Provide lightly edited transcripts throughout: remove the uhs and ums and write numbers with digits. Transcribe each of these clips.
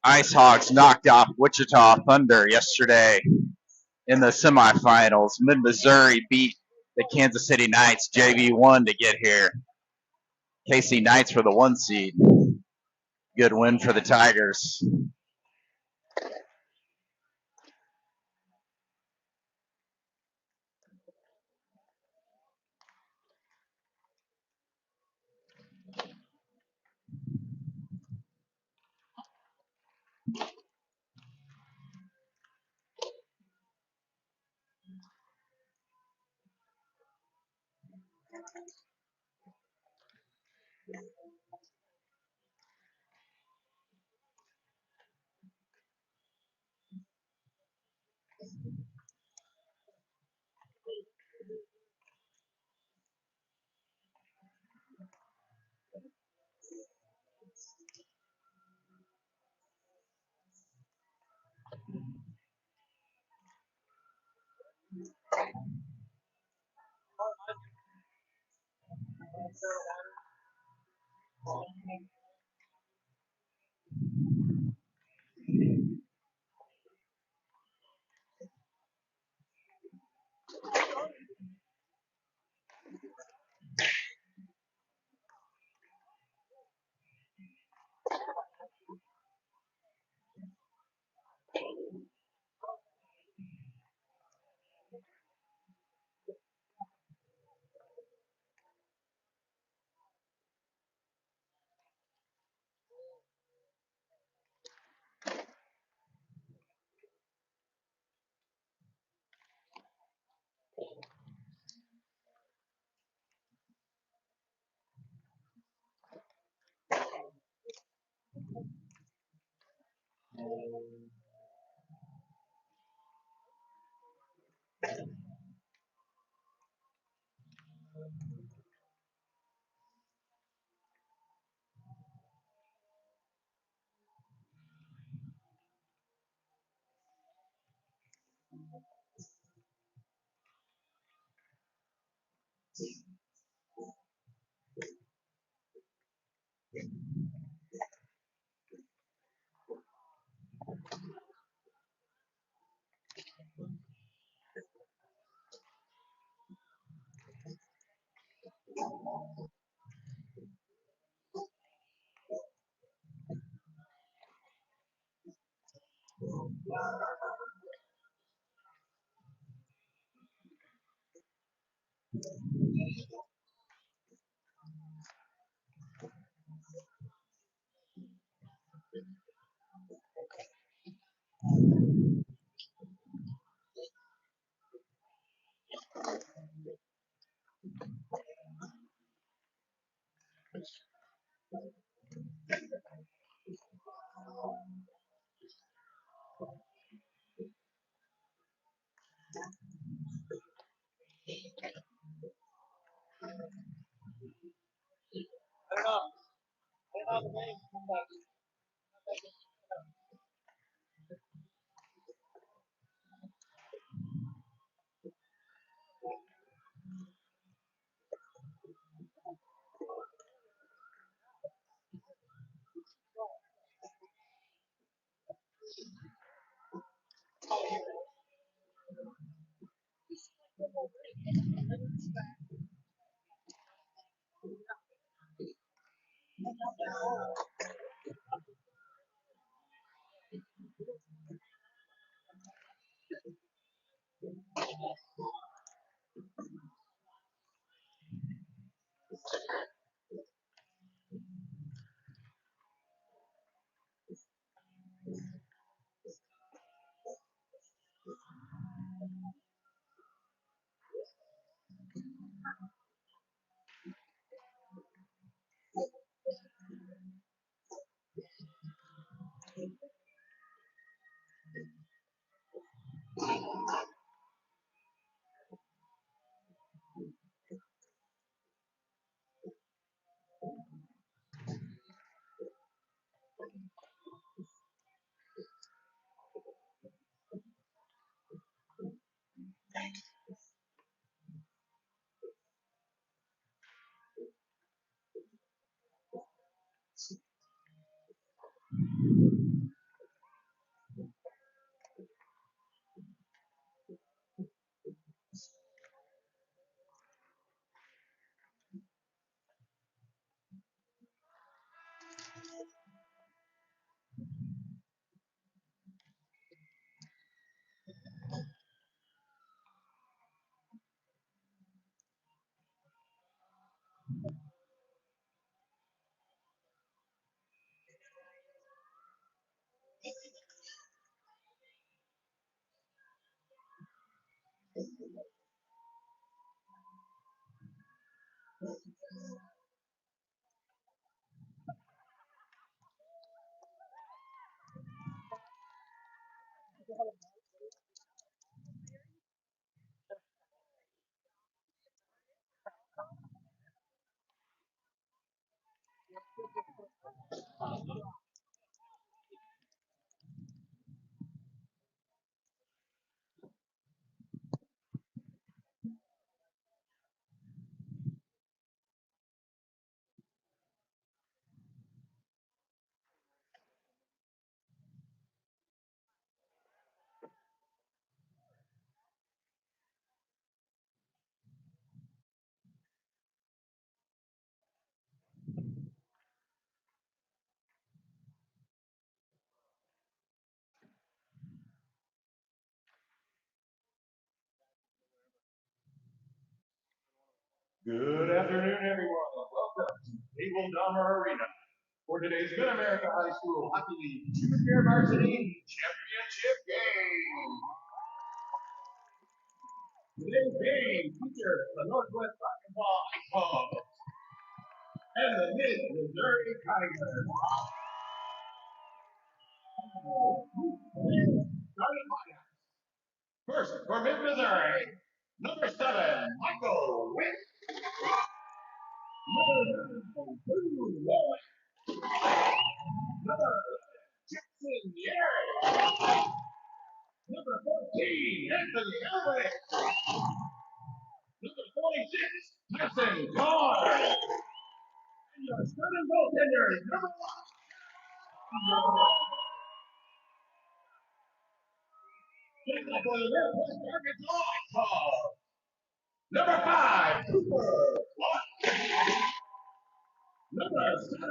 Ice Hogs knocked off Wichita Thunder yesterday in the semifinals. Mid-Missouri beat the Kansas City Knights JV1 to get here. KC Knights for the 1 seed. Good win for the Tigers. Good afternoon, everyone. Welcome to Cable Dahmer Arena for today's Mid-America High School Hockey League Junior Varsity Championship game. Today's game features the Northwest Basketball Ice Hogs and the Mid-Missouri Tigers. Starting lineup. First, for Mid-Missouri, number 7, Michael Witt. Number 2, Wally. Number 11, Jackson Yerry. Number 14, Anthony Elwick. Number 46, Tyson Carr. And your starting goaltender is number 1. Taking up for the Northwest Arkansas Ice Hogs. Number 5, Cooper Clark. Number 7,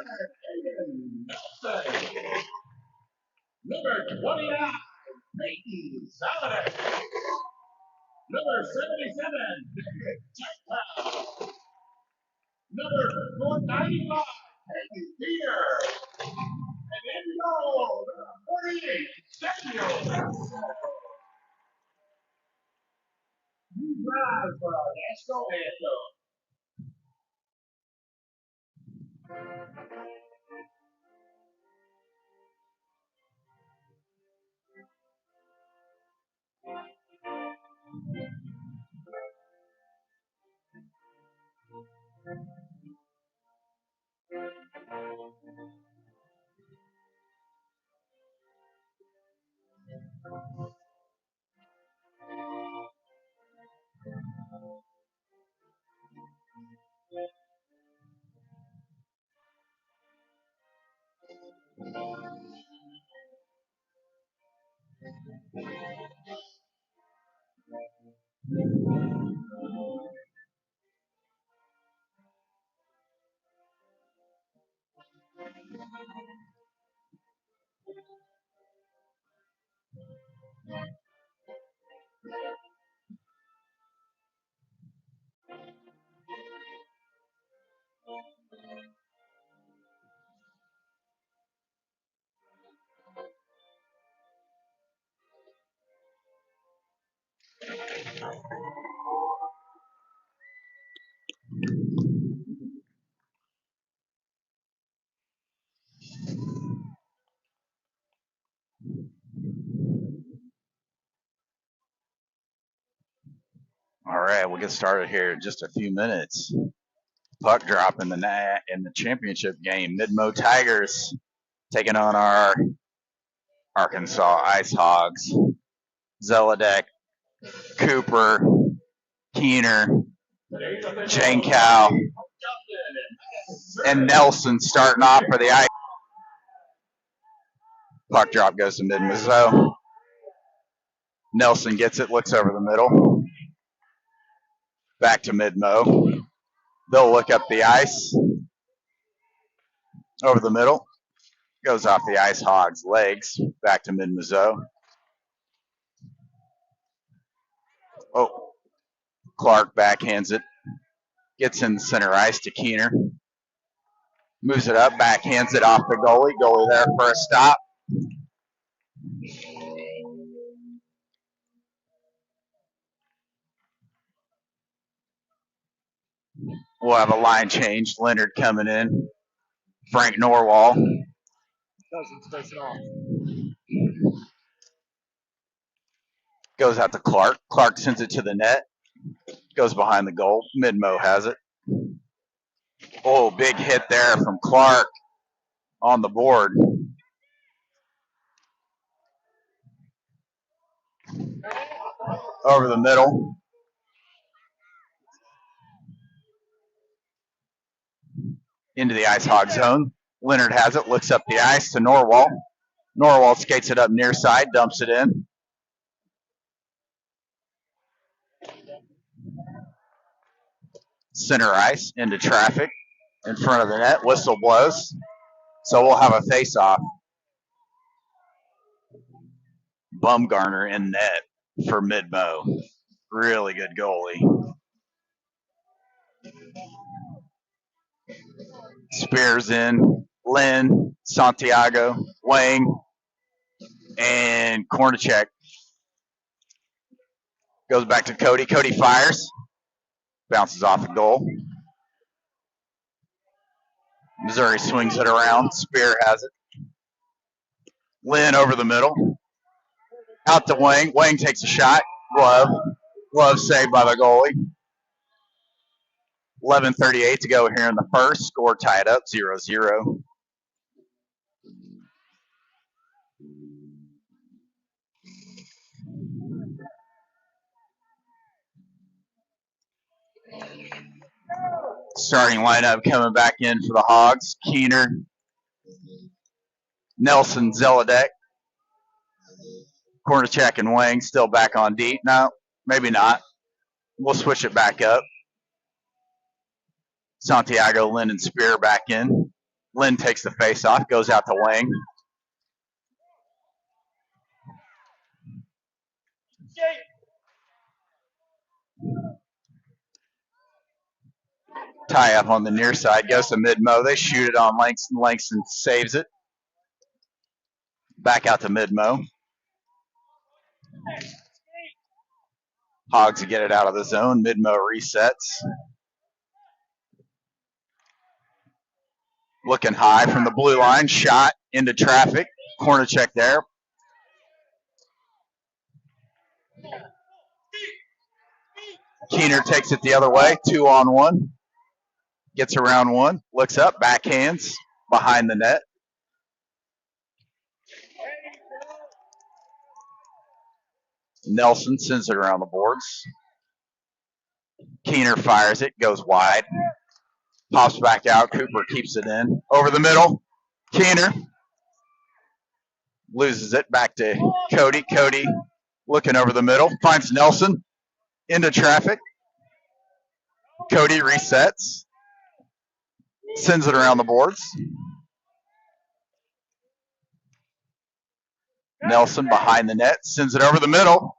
Aiden Nelson. Number 29, Peyton Saladay. Number 77, David Jackpot. Number 495, Peyton Peter. And in goal, number 48, Samuel Jackson. You rise for our national anthem. All right, we'll get started here in just a few minutes. Puck drop in the championship game. MidMo Tigers taking on our Arkansas Ice Hogs. Zeladek, Cooper, Keener, Jankow, and Nelson starting off for the Ice. Puck drop goes to MidMo. Nelson gets it, looks over the middle. Back to MidMo. They'll look up the ice. Over the middle. Goes off the Ice Hogs' legs. Back to MidMo. Oh, Clark backhands it. Gets in the center ice to Keener. Moves it up, backhands it off the goalie. Goalie there for a stop. We'll have a line change. Leonard coming in. Frank Norwall. Doesn't space it off. Goes out to Clark. Clark sends it to the net. Goes behind the goal. MidMo has it. Oh, big hit there from Clark on the board. Over the middle. Into the Ice Hog zone. Leonard has it. Looks up the ice to Norwal. Norwal skates it up near side. Dumps it in. Center ice into traffic in front of the net. Whistle blows. So we'll have a face-off. Bumgarner in net for MidMo. Really good goalie. Spears in. Lynn, Santiago, Wang, and Kornacek. Goes back to Cody. Cody fires. Bounces off the goal. Missouri swings it around. Spear has it. Lynn over the middle. Out to Wang. Wang takes a shot. Glove. Glove saved by the goalie. 11:38 to go here in the first. Score tied up 0-0. Starting lineup coming back in for the Hogs. Keener, Nelson, Zeladek, Kornacek, and Wang still back on D. No, maybe not. We'll switch it back up. Santiago, Lynn, and Spear back in. Lynn takes the face-off, goes out to Wang. Tie up on the near side, goes to MidMo. They shoot it on Langston. Langston saves it. Back out to MidMo. Hogs to get it out of the zone. MidMo resets. Looking high from the blue line. Shot into traffic. Corner check there. Keener takes it the other way. 2-on-1. Gets around one. Looks up. Backhands behind the net. Nelson sends it around the boards. Keener fires it. Goes wide. Pops back out. Cooper keeps it in. Over the middle. Keener loses it. Back to Cody. Cody looking over the middle. Finds Nelson. Into traffic. Cody resets. Sends it around the boards. Nelson behind the net. Sends it over the middle.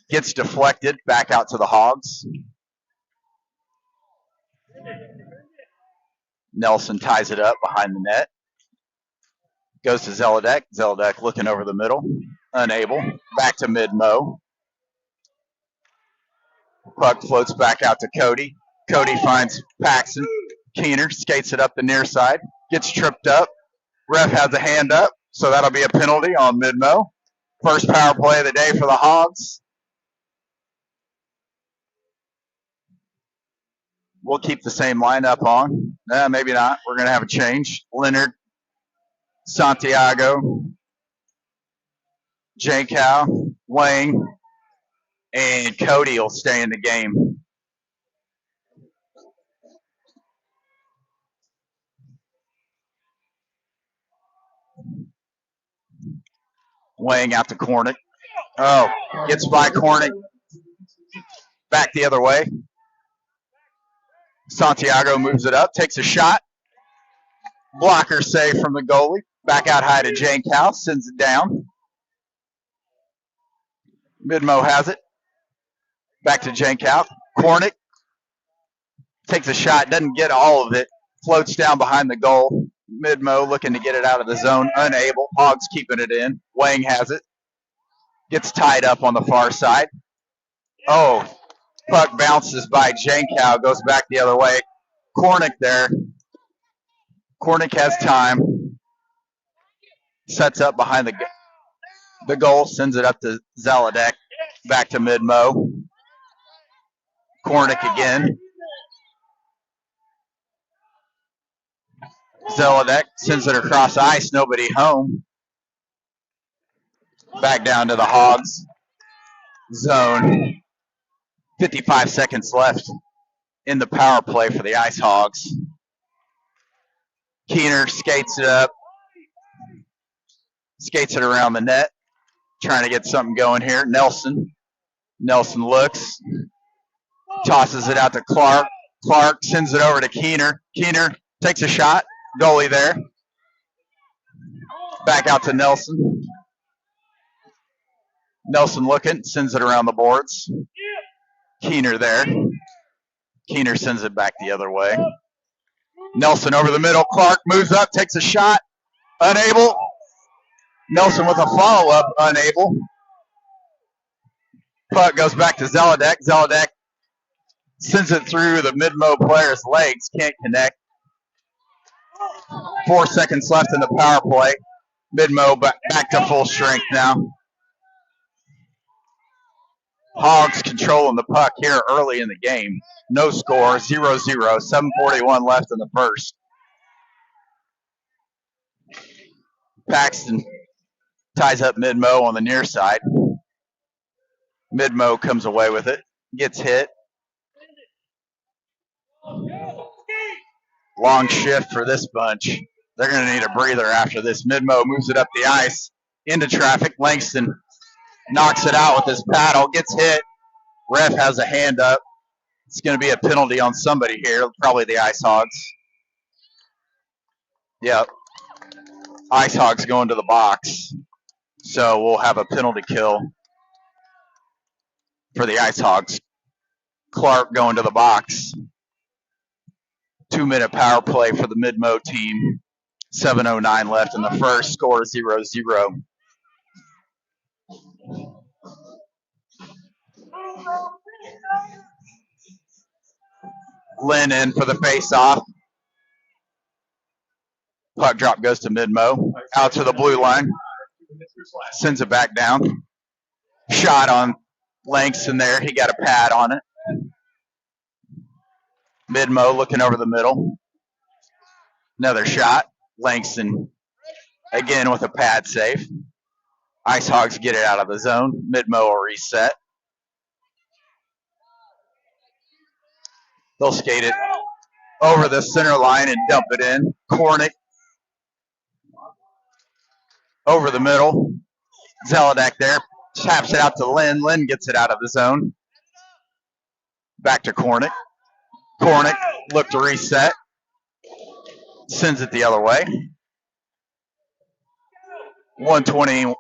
Gets deflected. Back out to the Hogs. Nelson ties it up behind the net. Goes to Zeladek. Zeladek looking over the middle. Unable. Back to MidMo. Puck floats back out to Cody. Cody finds Paxton. Keener skates it up the near side. Gets tripped up. Ref has a hand up, so that'll be a penalty on MidMo. First power play of the day for the Hogs. We'll keep the same lineup on. Maybe not. We're going to have a change. Leonard, Santiago, Jankow, Wang, and Cody will stay in the game. Wang out to Cornick. Oh, gets by Cornick. Back the other way. Santiago moves it up, takes a shot. Blocker save from the goalie. Back out high to Jankow, sends it down. MidMo has it. Back to Jankow. Cornick takes a shot, doesn't get all of it. Floats down behind the goal. MidMo looking to get it out of the zone, unable. Hogs keeping it in. Wang has it. Gets tied up on the far side. Oh, puck bounces by Jankow, goes back the other way. Cornick there. Cornick has time. Sets up behind the The goal sends it up to Zaladek. Back to MidMo. Kornick again. Zaladek sends it across ice. Nobody home. Back down to the Hogs zone. 55 seconds left in the power play for the Ice Hogs. Keener skates it up. Skates it around the net. Trying to get something going here. Nelson looks. Tosses it out to Clark. Clark sends it over to Keener. Keener takes a shot. Goalie there. Back out to Nelson. Nelson looking. Sends it around the boards. Keener there. Keener sends it back the other way. Nelson over the middle. Clark moves up. Takes a shot. Unable. Nelson with a follow-up. Unable. Puck goes back to Zaladek. Zaladek sends it through the MidMo player's legs. Can't connect. 4 seconds left in the power play. MidMo back to full strength now. Hogs controlling the puck here early in the game. No score, 0-0, 7:41 left in the first. Paxton ties up MidMo on the near side. MidMo comes away with it, gets hit. Long shift for this bunch. They're going to need a breather after this. MidMo moves it up the ice into traffic. Langston knocks it out with his paddle, gets hit. Ref has a hand up. It's going to be a penalty on somebody here, probably the Ice Hogs. Yep. Ice Hogs going to the box. So we'll have a penalty kill for the Ice Hogs. Clark going to the box. 2-minute power play for the MidMo team. 7:09 left in the first. Score 0-0. Lynn in for the face-off. Puck drop goes to MidMo. Out to the blue line. Sends it back down. Shot on Langston there. He got a pad on it. MidMo looking over the middle. Another shot. Langston again with a pad save. Ice Hogs get it out of the zone. MidMo will reset. They'll skate it over the center line and dump it in. Kornick over the middle. Zaladek there. Taps it out to Lynn. Lynn gets it out of the zone. Back to Kornick. Kornick look to reset. Sends it the other way. 1:10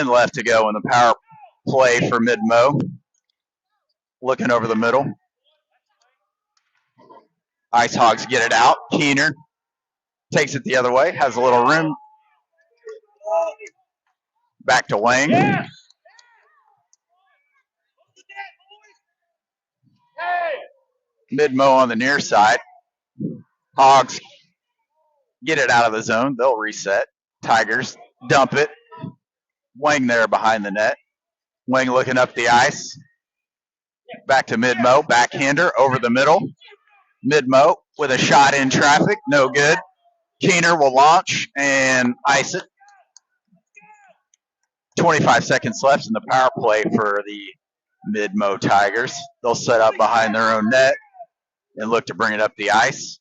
left to go in the power play for MidMo. Looking over the middle. Ice Hogs get it out. Keener takes it the other way. Has a little room. Back to Wang. MidMo on the near side. Hogs get it out of the zone. They'll reset. Tigers dump it. Wang there behind the net. Wang looking up the ice. Back to MidMo. Backhander over the middle. MidMo with a shot in traffic. No good. Keener will launch and ice it. 25 seconds left in the power play for the MidMo Tigers. They'll set up behind their own net and look to bring it up the ice.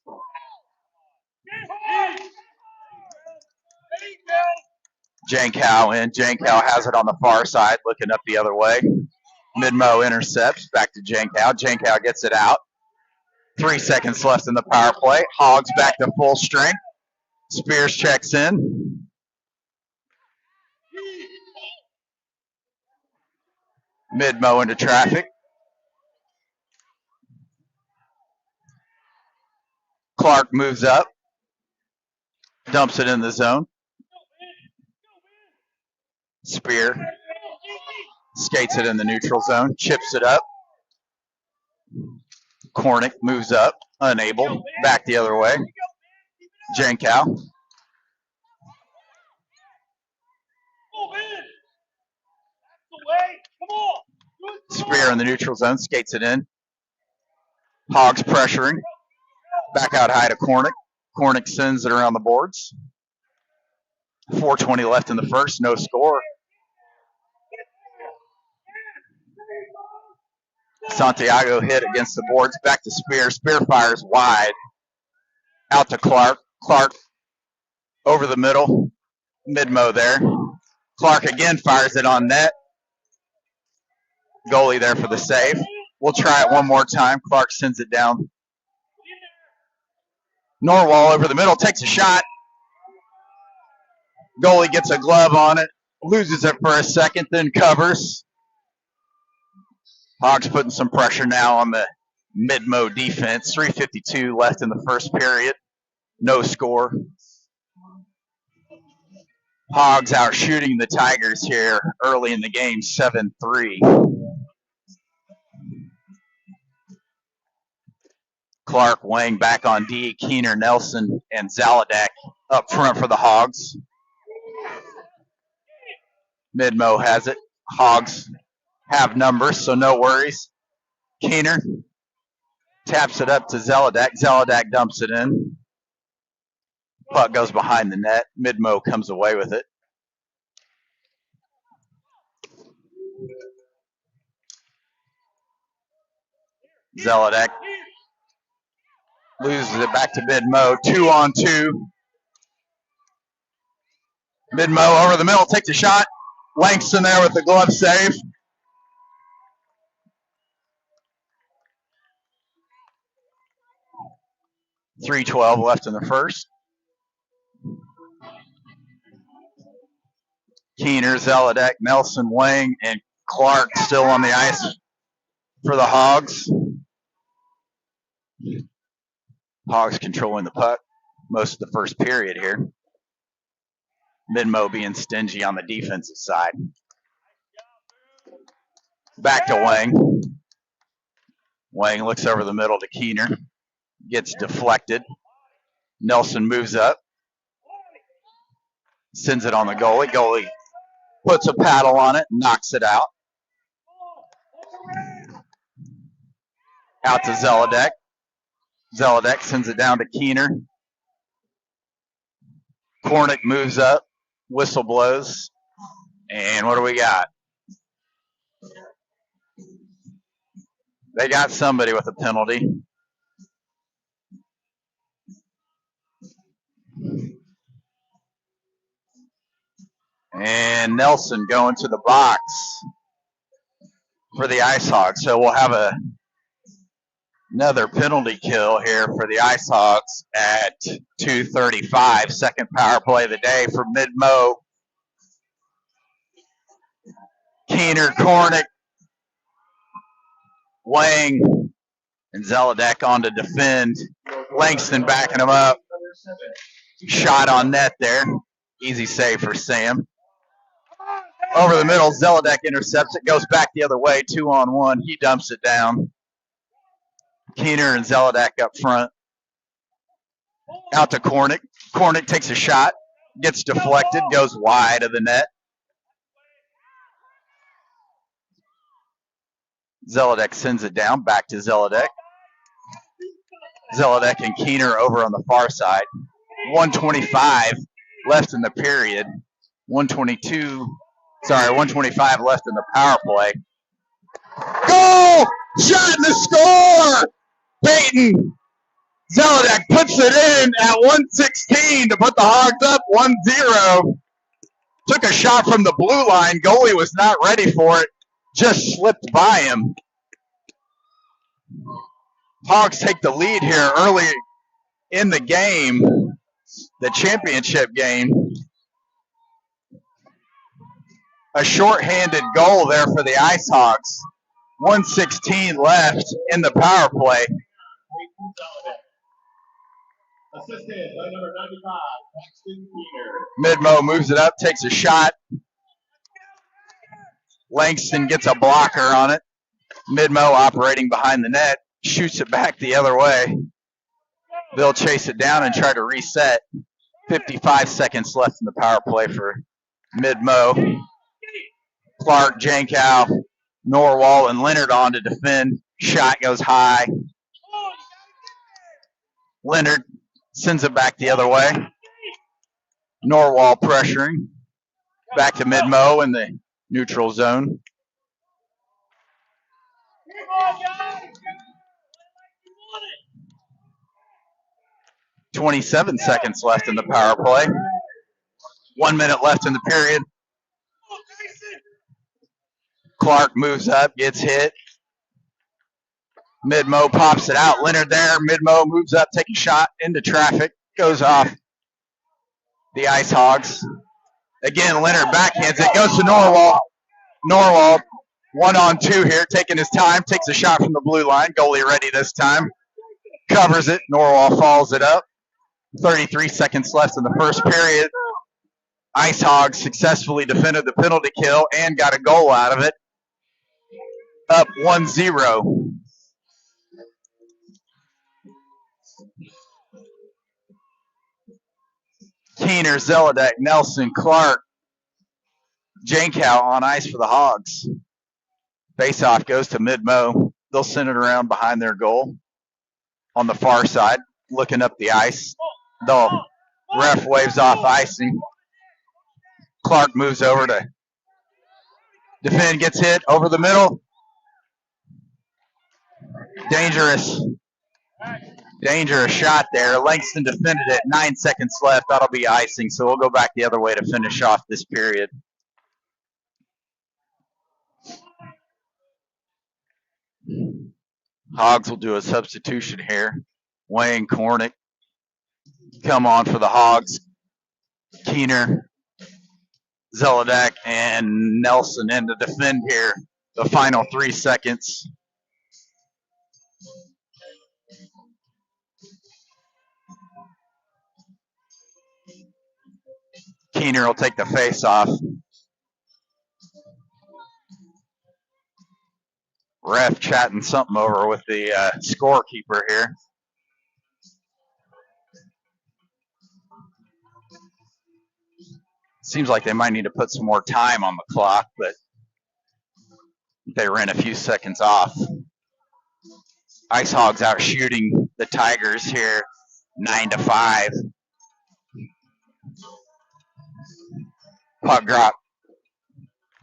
Jankow in. Jankow has it on the far side, looking up the other way. MidMo intercepts. Back to Jankow. Jankow gets it out. 3 seconds left in the power play. Hogs back to full strength. Spears checks in. MidMo into traffic. Clark moves up. Dumps it in the zone. Spear skates it in the neutral zone. Chips it up. Kornick moves up. Unable. Back the other way. Jankow. Spear in the neutral zone, skates it in. Hogs pressuring. Back out high to Cornick. Cornick sends it around the boards. 4:20 left in the first, no score. Santiago hit against the boards, back to Spear. Spear fires wide. Out to Clark. Clark over the middle. MidMo there. Clark again fires it on net. Goalie there for the save. We'll try it one more time. Clark sends it down. Norwall over the middle, takes a shot. Goalie gets a glove on it, loses it for a second, then covers. Hogs putting some pressure now on the MidMo defense. 3:52 left in the first period. No score. Hogs out shooting the Tigers here early in the game, 7-3. Clark, Wang back on D, Keener, Nelson, and Zaladak up front for the Hogs. MidMo has it. Hogs have numbers, so no worries. Keener taps it up to Zaladak. Zaladak dumps it in. Puck goes behind the net. MidMo comes away with it. Zaladak loses it back to MidMo. 2-on-2. MidMo over the middle, takes a shot. Langston there with the glove save. .312 left in the first. Keener, Zaladak, Nelson, Wang, and Clark still on the ice for the Hogs. Hogs controlling the puck most of the first period here. MidMo being stingy on the defensive side. Back to Wang. Wang looks over the middle to Keener. Gets deflected. Nelson moves up. Sends it on the goalie. Goalie puts a paddle on it, knocks it out. Out to Zaladak. Zaladak sends it down to Keener. Cornick moves up. Whistle blows. And what do we got? They got somebody with a penalty. And Nelson going to the box for the Ice Hogs. So we'll have another penalty kill here for the Ice Hogs at 2:35. Second power play of the day for MidMo. Keener, Cornick, Wang, and Zaladak on to defend. Langston backing him up. Shot on net there. Easy save for Sam. Over the middle, Zaladak intercepts it. Goes back the other way, 2-on-1. He dumps it down. Keener and Zaladak up front. Out to Cornick. Cornick takes a shot. Gets deflected. Goes wide of the net. Zaladak sends it down. Back to Zaladak. Zaladak and Keener over on the far side. 1:25 left in the period. 1:25 left in the power play. Goal! Shot in the score! Peyton Zaladak puts it in at 1:16 to put the Hogs up 1-0. Took a shot from the blue line. Goalie was not ready for it. Just slipped by him. Hogs take the lead here early in the game, the championship game. A shorthanded goal there for the Ice Hogs. 1:16 left in the power play. Assisted by number 95, Paxton Keener. MidMo moves it up, takes a shot. Langston gets a blocker on it. MidMo operating behind the net, shoots it back the other way. They'll chase it down and try to reset. 55 seconds left in the power play for MidMo. Clark, Jankow, Norwal, and Leonard on to defend. Shot goes high. Leonard sends it back the other way. Norwal pressuring. Back to MidMo in the neutral zone. .27 seconds left in the power play. 1 minute left in the period. Clark moves up, gets hit. MidMo pops it out. Leonard there. MidMo moves up, takes a shot into traffic. Goes off the Ice Hogs. Again, Leonard backhands it. Goes to Norwal. Norwal, 1-on-2 here, taking his time. Takes a shot from the blue line. Goalie ready this time. Covers it. Norwal follows it up. 33 seconds left in the first period. Ice Hogs successfully defended the penalty kill and got a goal out of it. Up 1-0. Keener, Zelodek, Nelson, Clark, Jankow on ice for the Hogs. Faceoff goes to MidMo. They'll send it around behind their goal on the far side, looking up the ice. The ref waves off icing. Clark moves over to defend, gets hit over the middle. Dangerous shot there. Langston defended it. 9 seconds left. That'll be icing, so we'll go back the other way to finish off this period. Hogs will do a substitution here. Wayne Cornick come on for the Hogs. Keener, Zelodek, and Nelson in to defend here. The final 3 seconds. Keener will take the face off. Ref chatting something over with the scorekeeper here. Seems like they might need to put some more time on the clock, but they ran a few seconds off. Ice Hogs out shooting the Tigers here, 9-5. Puck drop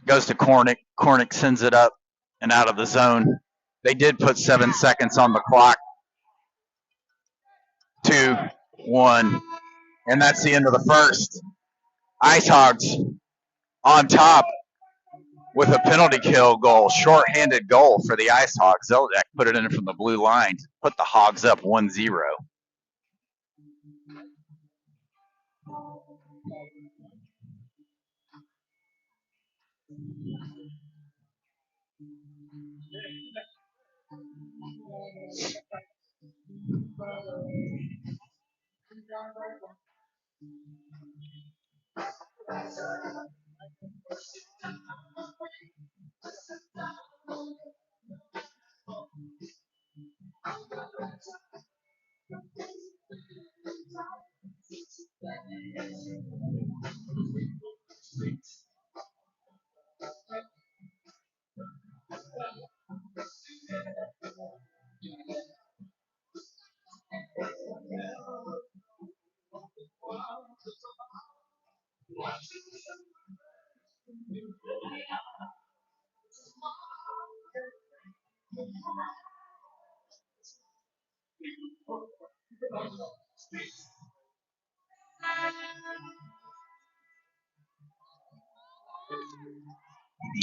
goes to Cornick. Cornick sends it up and out of the zone. They did put 7 seconds on the clock. 2-1, and that's the end of the first. Ice Hogs on top with a penalty kill goal, shorthanded goal for the Ice Hogs. Zelodek put it in from the blue line, put the Hogs up 1-0.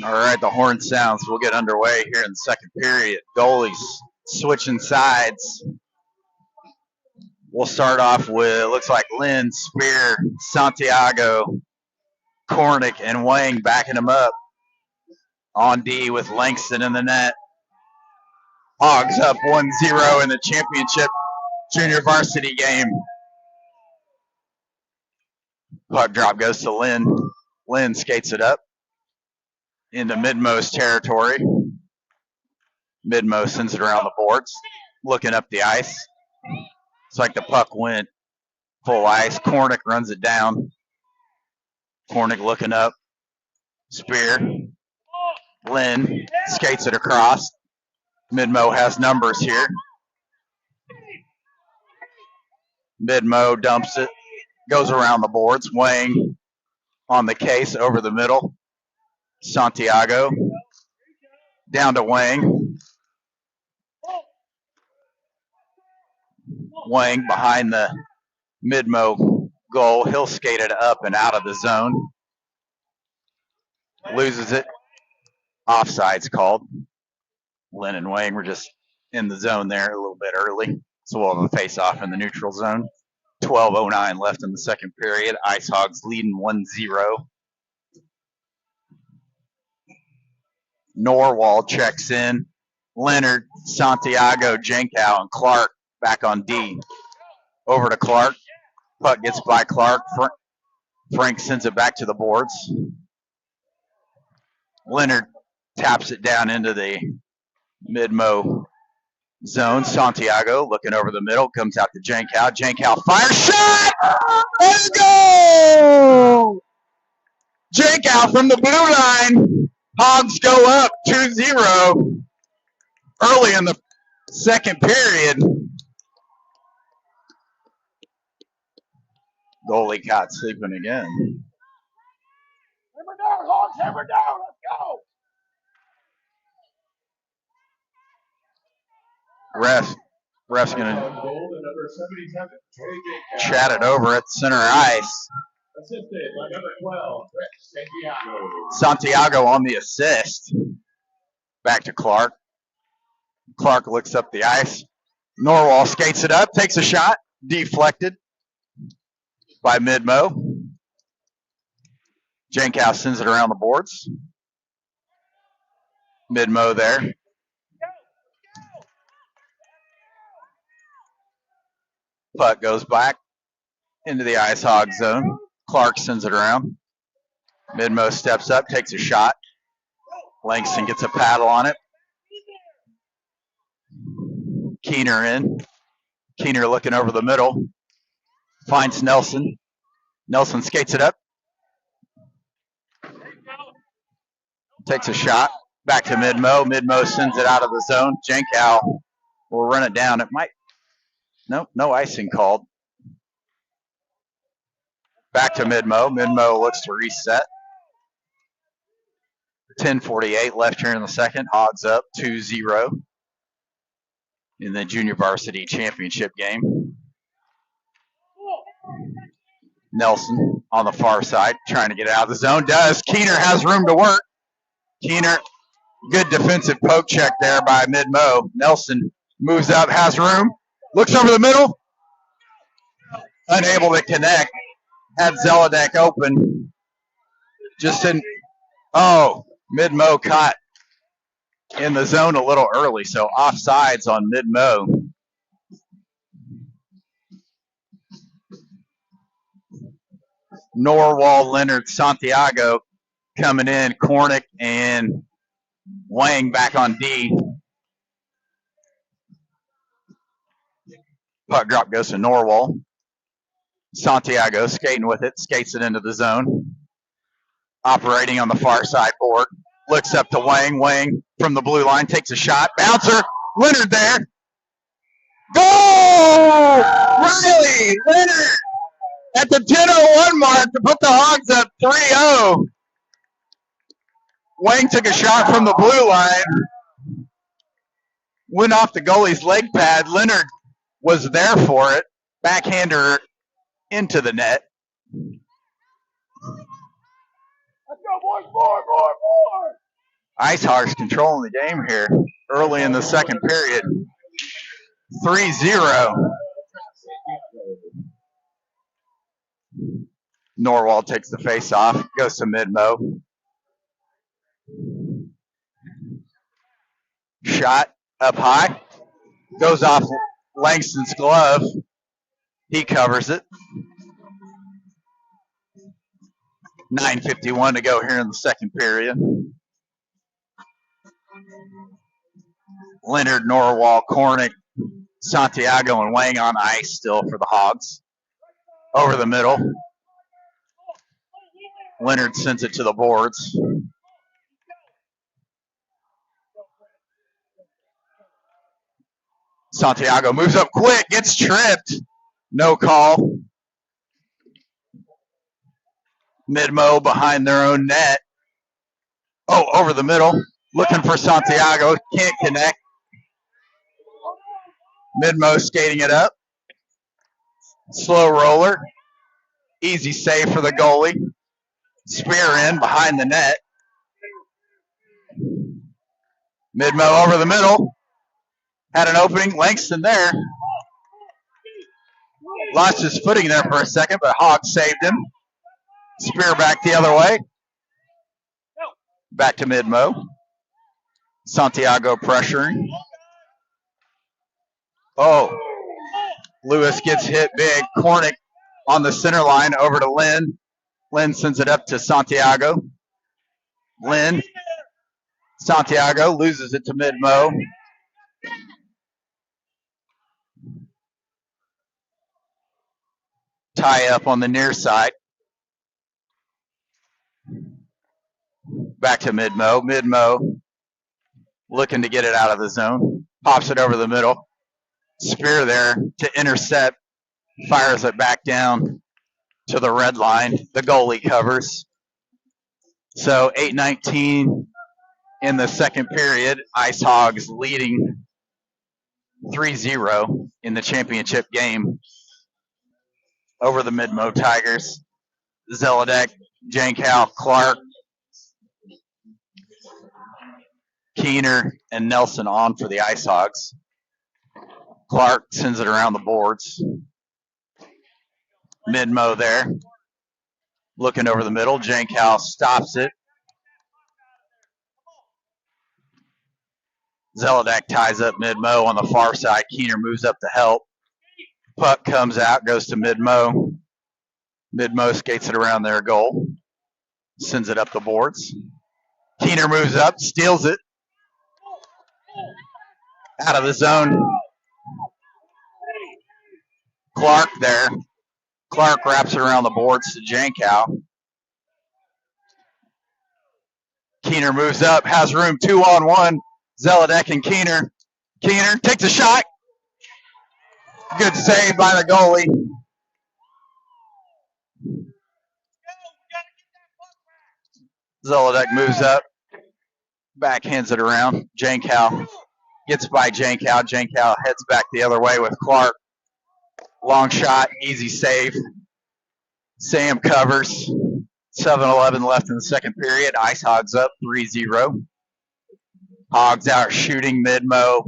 All right, the horn sounds. We'll get underway here in the second period. Goalies switching sides. We'll start off with, looks like Lynn, Spear, Santiago, Cornick, and Wang backing him up. On D with Langston in the net. Hogs up 1-0 in the championship junior varsity game. Puck drop goes to Lynn. Lynn skates it up into MidMo's territory. MidMo sends it around the boards, looking up the ice. It's like the puck went full ice. Cornick runs it down. Cornick looking up. Spear Lynn skates it across. MidMo has numbers here. MidMo dumps it, goes around the boards. Wang on the case over the middle. Santiago down to Wang. Wang behind the MidMo goal. He'll skate it up and out of the zone. Loses it. Offside's called. Lynn and Wang were just in the zone there a little bit early. So we'll have a face-off in the neutral zone. 12:09 left in the second period. Ice Hogs leading 1-0. Norwald checks in. Leonard, Santiago, Jankow, and Clark back on D. Over to Clark. Puck gets by Clark. Frank sends it back to the boards. Leonard taps it down into the MidMo zone. Santiago looking over the middle. Comes out to Jankow. Jankow fires. Shot! Let's go! Jankow from the blue line. Hogs go up 2-0 early in the second period. Goalie caught sleeping again. Hammer down, Hogs, hammer down, let's go! Ref's going to Goal to number 77, JJ chat it over at center ice. Assisted by number 12, Rex Santiago. Santiago on the assist. Back to Clark. Clark looks up the ice. Norwald skates it up, takes a shot, deflected by MidMo. Jankow sends it around the boards. MidMo there. Puck goes back into the Ice Hog zone. Clark sends it around. MidMo steps up, takes a shot. Langston gets a paddle on it. Keener in. Keener looking over the middle. Finds Nelson. Nelson skates it up. Takes a shot. Back to MidMo. MidMo sends it out of the zone. Jankow will run it down. It might. Nope, no icing called. Back to MidMo. MidMo looks to reset. 10:48 left here in the second. Hogs up 2-0 in the junior varsity championship game. Nelson on the far side trying to get out of the zone. Does. Keener has room to work. Keener, good defensive poke check there by MidMo. Nelson moves up, has room. Looks over the middle. Unable to connect. Had Zelodek open. Just didn't. Oh, MidMo caught in the zone a little early, so offsides on MidMo. Norwald, Leonard, Santiago coming in. Cornick and Wang back on D. Puck drop goes to Norwald. Santiago skating with it, skates it into the zone. Operating on the far side board. Looks up to Wang. Wang from the blue line takes a shot. Bouncer. Leonard there. Goal! Riley Leonard at the 10:01 mark to put the Hogs up 3-0. Wang took a shot from the blue line. Went off the goalie's leg pad. Leonard was there for it. Backhander into the net. Let's go, boys, more! Ice Hogs controlling the game here early in the second period. 3-0. Norwald takes the face off, goes to MidMo. Shot up high, goes off Langston's glove. He covers it. 9:51 to go here in the second period. Leonard, Norwald, Cornick, Santiago, and Wang on ice still for the Hogs. Over the middle. Leonard sends it to the boards. Santiago moves up quick, gets tripped. No call. MidMo behind their own net. Oh, over the middle. Looking for Santiago. Can't connect. MidMo skating it up. Slow roller. Easy save for the goalie. Spear in behind the net. MidMo over the middle. Had an opening. Langston there. Lost his footing there for a second, but Hogs saved him. Spear back the other way. Back to MidMo. Santiago pressuring. Oh, Lewis gets hit big. Cornick on the center line over to Lynn. Lynn sends it up to Santiago. Lynn. Santiago loses it to MidMo. Tie up on the near side. Back to MidMo. MidMo looking to get it out of the zone. Pops it over the middle. Spear there to intercept. Fires it back down to the red line. The goalie covers. So 8:19 in the second period. Ice Hogs leading 3-0 in the championship game over the MidMo Tigers. Zelodek, Jankow, Clark, Keener, and Nelson on for the Ice Hogs. Clark sends it around the boards. MidMo there. Looking over the middle. Jankow stops it. Zelodek ties up MidMo on the far side. Keener moves up to help. Puck comes out, goes to MidMo. MidMo skates it around their goal. Sends it up the boards. Keener moves up, steals it. Out of the zone. Clark there. Clark wraps it around the boards to Jankow. Keener moves up, has room 2-on-1. Zelodek and Keener. Keener takes a shot. Good save by the goalie. Zelodek moves up. Backhands it around. Jankow gets by Jankow. Jankow heads back the other way with Clark. Long shot, easy save. Sam covers. 7:11 left in the second period. Ice Hogs up 3-0. Hogs out shooting MidMo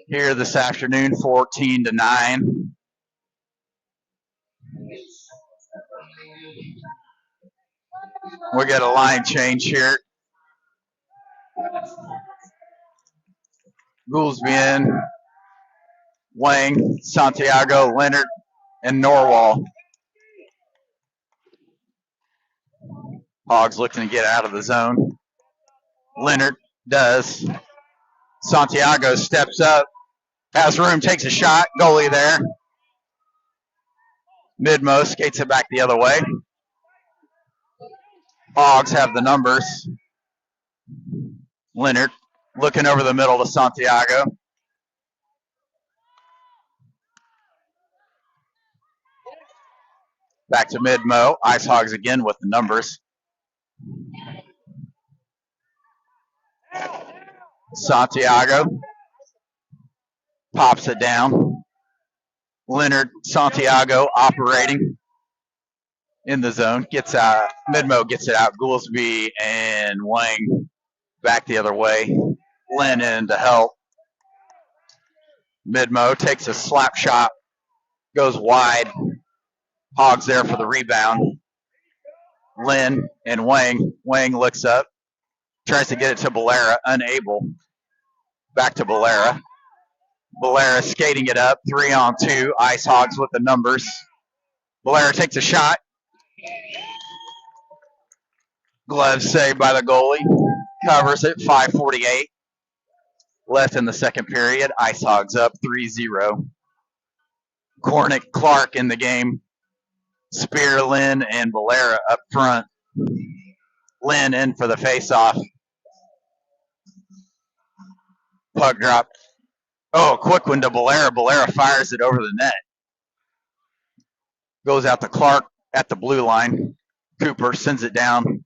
here this afternoon, 14-9. We got a line change here. Goolsby in, Wang, Santiago, Leonard, and Norwal. Hogs looking to get out of the zone. Leonard does. Santiago steps up, has room, takes a shot. Goalie there. MidMo skates it back the other way. Hogs have the numbers. Leonard looking over the middle to Santiago. Back to MidMo. Ice Hogs again with the numbers. Santiago pops it down. Leonard, Santiago operating in the zone. Gets out. MidMo gets it out. Goolsby and Wang back the other way. Lynn in to help. MidMo takes a slap shot. Goes wide. Hogs there for the rebound. Lynn and Wang. Wang looks up. Tries to get it to Ballera. Unable. Back to Ballera. Ballera skating it up. 3-on-2. Ice Hogs with the numbers. Ballera takes a shot. Glove saved by the goalie. Covers it. 5:48 left in the second period. Ice Hogs up 3-0. Cornick, Clark in the game. Spear, Lynn, and Ballera up front. Lynn in for the face-off. Puck drop Oh, quick one to Bolera. Bolera fires it over the net. Goes out to Clark at the blue line. Cooper sends it down,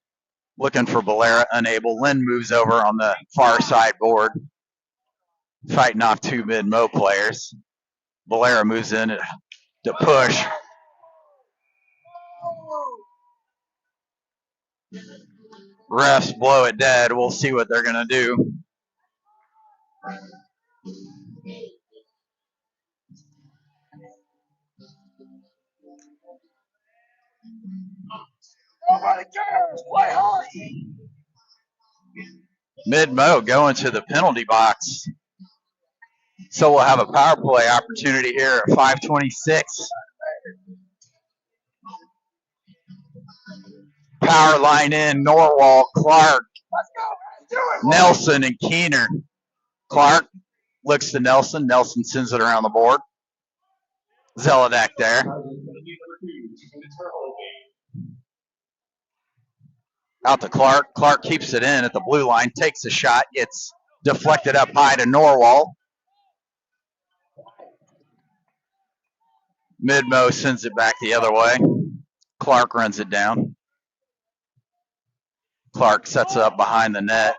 looking for Bolera, unable. Lynn moves over on the far side board, fighting off two MidMo players. Bolera moves in to push. Refs blow it dead. We'll see what they're going to do. Nobody cares. Play hard. MidMo going to the penalty box. So we'll have a power play opportunity here at 5:26. Power line in, Norwal, Clark, Nelson, and Keener. Clark looks to Nelson. Nelson sends it around the board. Zeledak there. Out to Clark. Clark keeps it in at the blue line, takes a shot, gets deflected up high to Norwal. MidMo sends it back the other way. Clark runs it down. Clark sets it up behind the net.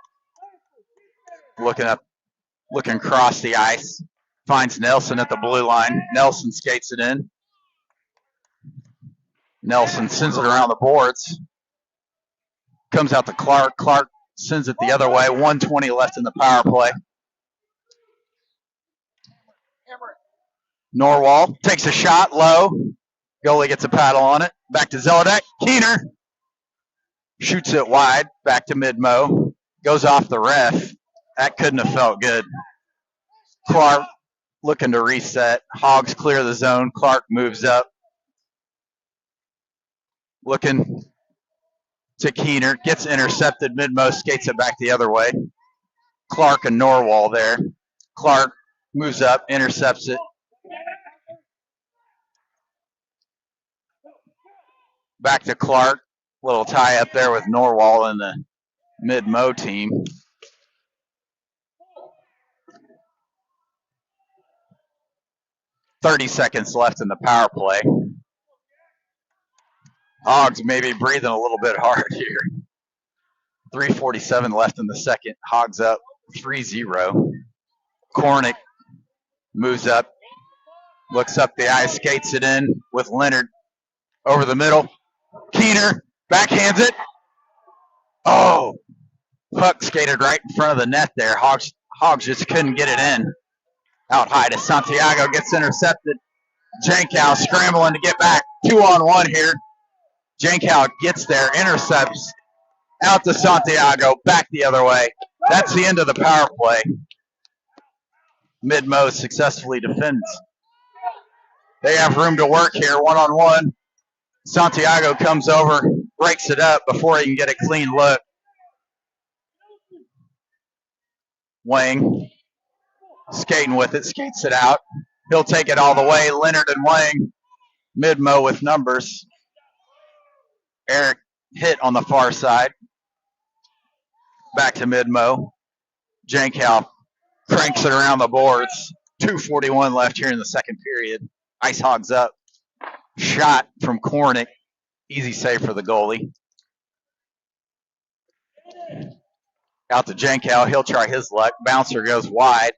Looking across the ice. Finds Nelson at the blue line. Nelson skates it in. Nelson sends it around the boards. Comes out to Clark. Clark sends it the other way. 1:20 left in the power play. Norwal takes a shot low. Goalie gets a paddle on it. Back to Zeledak. Keener shoots it wide. Back to MidMo. Goes off the ref. That couldn't have felt good. Clark looking to reset. Hogs clear the zone. Clark moves up. Looking to Keener. Gets intercepted. MidMo skates it back the other way. Clark and Norwal there. Clark moves up. Intercepts it. Back to Clark. Little tie up there with Norwal and the MidMo team. .30 seconds left in the power play. Hogs maybe breathing a little bit hard here. 3:47 left in the second. Hogs up 3-0. Kornick moves up, looks up the ice, skates it in with Leonard over the middle. Keener backhands it. Oh, puck skated right in front of the net there. Hogs just couldn't get it in. Out high to Santiago, gets intercepted. Jankow scrambling to get back. 2-on-1 here. Jankow gets there, intercepts. Out to Santiago, back the other way. That's the end of the power play. MidMo successfully defends. They have room to work here, 1-on-1. Santiago comes over, breaks it up before he can get a clean look. Wang skating with it, skates it out. He'll take it all the way. Leonard and Wang, MidMo with numbers. Eric hit on the far side. Back to MidMo. Jankow cranks it around the boards. 2:41 left here in the second period. Ice Hogs up. Shot from Kornick. Easy save for the goalie. Out to Jankow. He'll try his luck. Bouncer goes wide.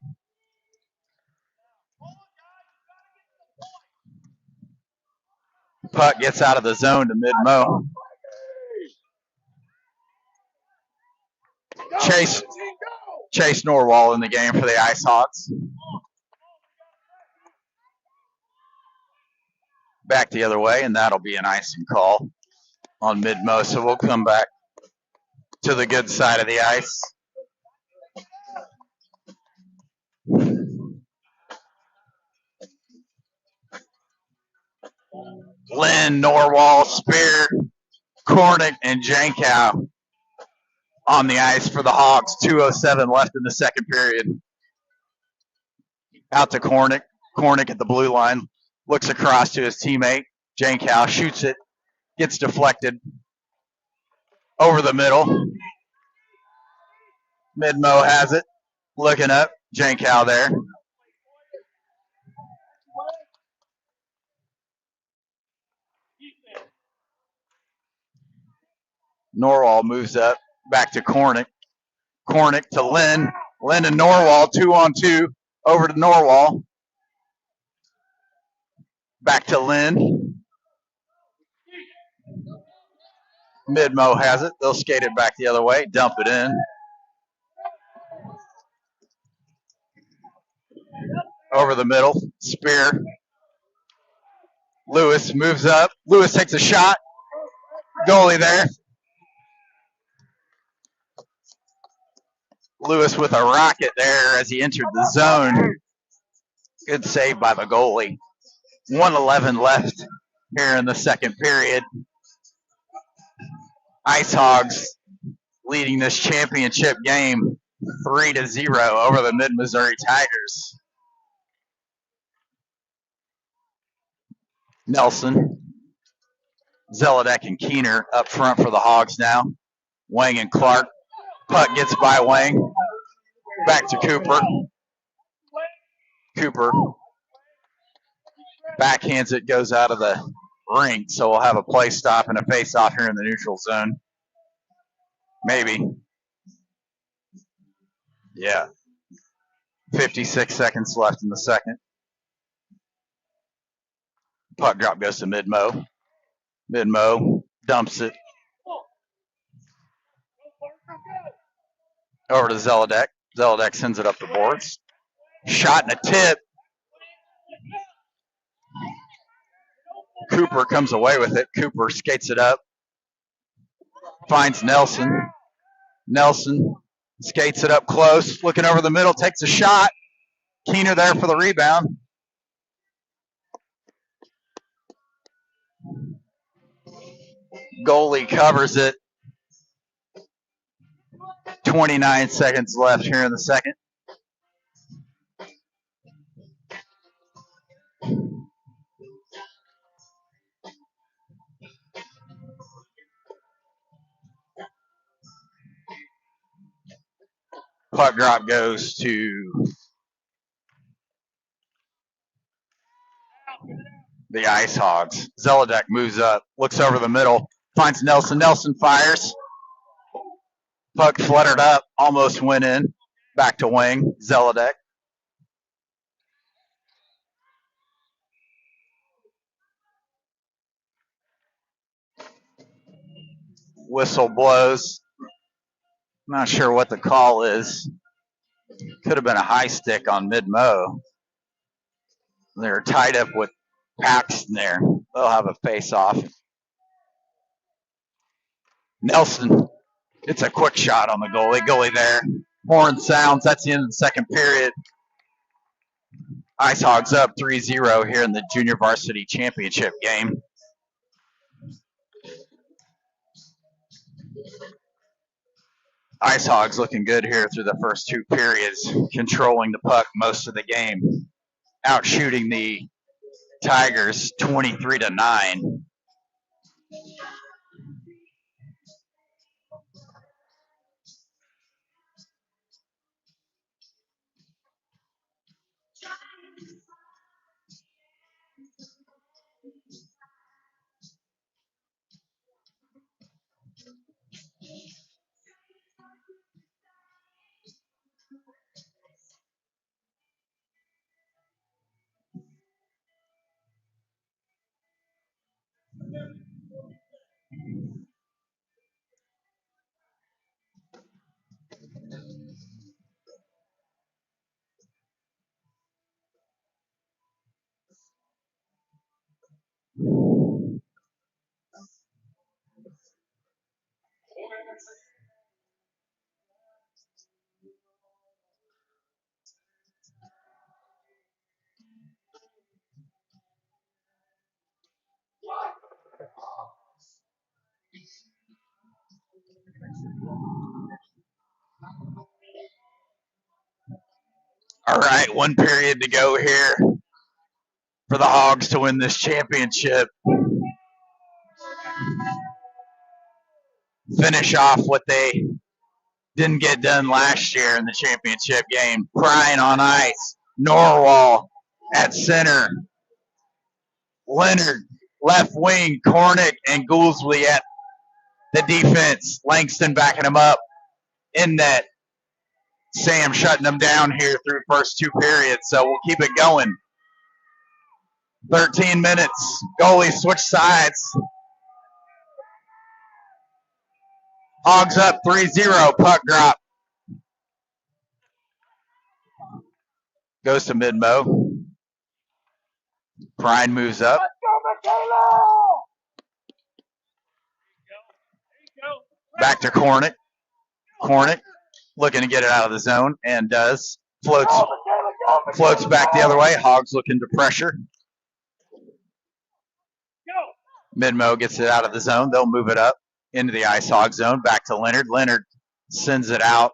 Puck gets out of the zone to MidMo. Chase Norwal in the game for the Ice Hogs. Back the other way, and that'll be an icing call on MidMo. So we'll come back to the good side of the ice. Lynn, Norwal, Spear, Kornick, and Jankow on the ice for the Hogs. 2:07 left in the second period. Out to Kornick. Kornick at the blue line. Looks across to his teammate. Jankow shoots it. Gets deflected. Over the middle. MidMo has it. Looking up. Jankow there. Norwal moves up back to Cornick. Cornick to Lynn. Lynn and Norwal 2-on-2 over to Norwal. Back to Lynn. MidMo has it. They'll skate it back the other way, dump it in. Over the middle, Spear. Lewis moves up. Lewis takes a shot. Goalie there. Lewis with a rocket there as he entered the zone. Good save by the goalie. 1:11 left here in the second period. Ice Hogs leading this championship game 3-0 over the Mid-Missouri Tigers. Nelson, Zelodek, and Keener up front for the Hogs now. Wang and Clark. Puck gets by Wang. Back to Cooper. Cooper backhands it, goes out of the rink, so we'll have a play stop and a face-off here in the neutral zone. Maybe. Yeah. 56 seconds left in the second. Puck drop goes to MidMo. MidMo dumps it. Over to Zelodek. Zelodek sends it up the boards. Shot and a tip. Cooper comes away with it. Cooper skates it up. Finds Nelson. Nelson skates it up close. Looking over the middle. Takes a shot. Keener there for the rebound. Goalie covers it. 29 seconds left here in the second. Puck drop goes to the Ice Hogs. Zelodek moves up, looks over the middle, finds Nelson. Nelson fires. Puck fluttered up, almost went in. Back to Wing. Zelodek. Whistle blows. Not sure what the call is. Could have been a high stick on MidMo. They're tied up with Paxton there. They'll have a face-off. Nelson. It's a quick shot on the goalie. Goalie there. Horn sounds. That's the end of the second period. Ice Hogs up 3-0 here in the Junior Varsity Championship game. Ice Hogs looking good here through the first two periods, controlling the puck most of the game, outshooting the Tigers 23-9. All right, one period to go here for the Hogs to win this championship. Finish off what they didn't get done last year in the championship game. Prine on ice. Norwal at center. Leonard, left wing. Cornick and Goolsby at The defense, Langston backing him up in net. Sam shutting them down here through the first 2 periods, so we'll keep it going. 13 minutes. Goalie switch sides. Hogs up 3-0. Puck drop. Goes to MidMo. Prine moves up. Back to Cornick. Cornick looking to get it out of the zone and does. Floats back the other way. Hogs looking to pressure. MidMo gets it out of the zone. They'll move it up into the Ice Hog zone. Back to Leonard. Leonard sends it out.